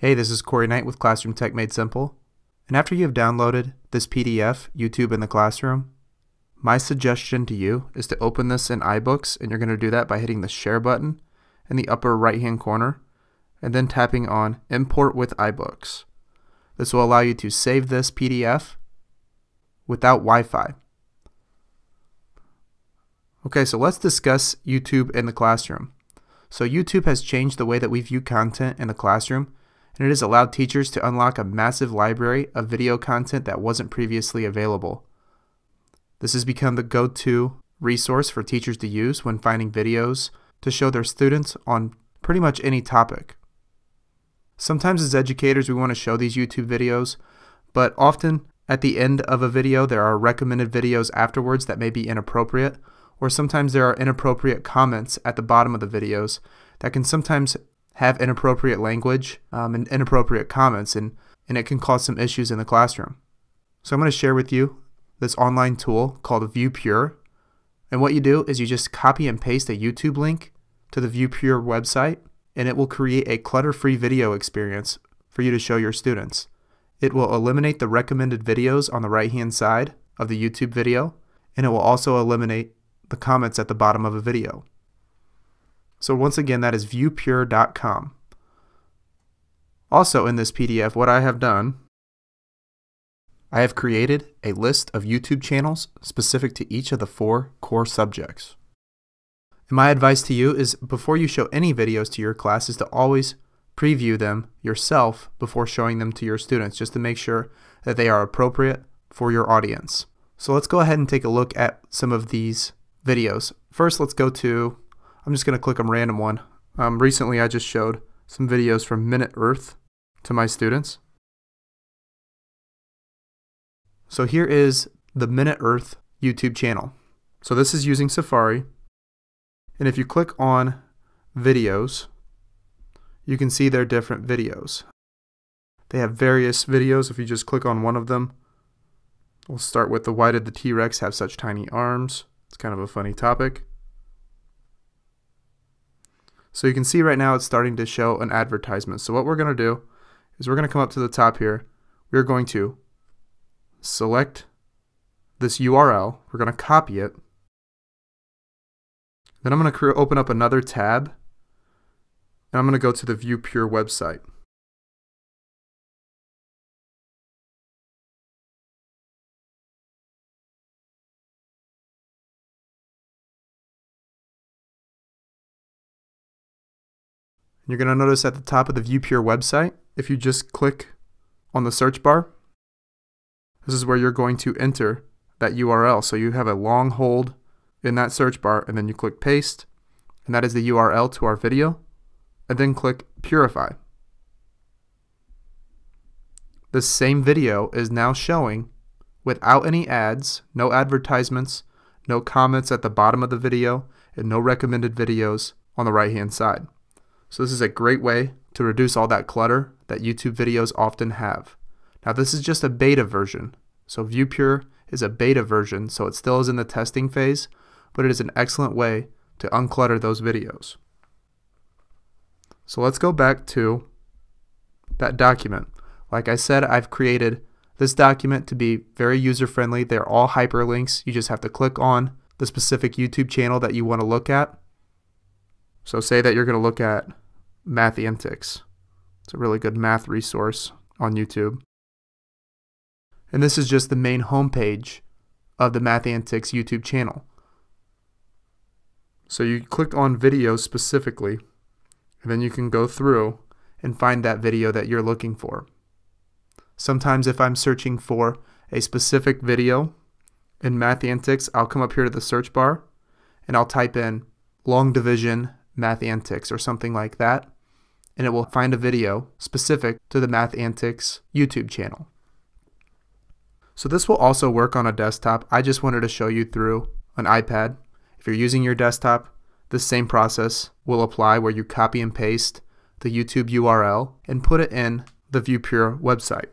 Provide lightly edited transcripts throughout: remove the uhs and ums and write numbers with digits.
Hey, this is Corey Knight with Classroom Tech Made Simple. And after you have downloaded this PDF, YouTube in the Classroom, my suggestion to you is to open this in iBooks, and you're going to do that by hitting the Share button in the upper right-hand corner, and then tapping on Import with iBooks. This will allow you to save this PDF without Wi-Fi. Okay, so let's discuss YouTube in the classroom. So YouTube has changed the way that we view content in the classroom, and it has allowed teachers to unlock a massive library of video content that wasn't previously available. This has become the go-to resource for teachers to use when finding videos to show their students on pretty much any topic. Sometimes as educators we want to show these YouTube videos, but often at the end of a video there are recommended videos afterwards that may be inappropriate, or sometimes there are inappropriate comments at the bottom of the videos that can sometimes have inappropriate language and inappropriate comments, and it can cause some issues in the classroom. So I'm going to share with you this online tool called ViewPure, and what you do is you just copy and paste a YouTube link to the ViewPure website, and it will create a clutter-free video experience for you to show your students. It will eliminate the recommended videos on the right-hand side of the YouTube video, and it will also eliminate the comments at the bottom of a video. So once again, that is viewpure.com. Also in this PDF, what I have done, I have created a list of YouTube channels specific to each of the 4 core subjects. And my advice to you is, before you show any videos to your class, is to always preview them yourself before showing them to your students, just to make sure that they are appropriate for your audience. So let's go ahead and take a look at some of these videos. First, let's go to, I'm just going to click a random one. Recently I just showed some videos from Minute Earth to my students. So here is the Minute Earth YouTube channel. So this is using Safari, and if you click on videos, you can see their different videos. They have various videos. If you just click on one of them, we'll start with the Why Did the T-Rex Have Such Tiny Arms? It's kind of a funny topic. So you can see right now it's starting to show an advertisement. So what we're going to do is we're going to come up to the top here. We're going to select this URL. We're going to copy it. Then I'm going to open up another tab, and I'm going to go to the ViewPure website. You're going to notice at the top of the ViewPure website, if you just click on the search bar, this is where you're going to enter that URL. So you have a long hold in that search bar, and then you click paste, and that is the URL to our video, and then click Purify. This same video is now showing without any ads, no advertisements, no comments at the bottom of the video, and no recommended videos on the right-hand side. So this is a great way to reduce all that clutter that YouTube videos often have. Now this is just a beta version. So ViewPure is a beta version, so it still is in the testing phase, but it is an excellent way to unclutter those videos. So let's go back to that document. Like I said, I've created this document to be very user-friendly. They're all hyperlinks. You just have to click on the specific YouTube channel that you want to look at. So say that you're going to look at Math Antics. It's a really good math resource on YouTube. And this is just the main homepage of the Math Antics YouTube channel. So you click on videos specifically, and then you can go through and find that video that you're looking for. Sometimes if I'm searching for a specific video in Math Antics, I'll come up here to the search bar and I'll type in long division Math Antics or something like that, and it will find a video specific to the Math Antics YouTube channel. So this will also work on a desktop. I just wanted to show you through an iPad. If you're using your desktop, the same process will apply, where you copy and paste the YouTube URL and put it in the ViewPure website.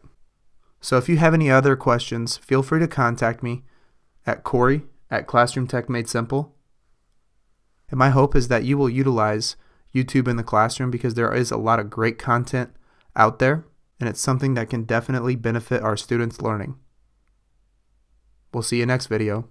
So if you have any other questions, feel free to contact me at Corey@Classroom Tech Made Simple. And my hope is that you will utilize YouTube in the classroom, because there is a lot of great content out there, and it's something that can definitely benefit our students' learning. We'll see you next video.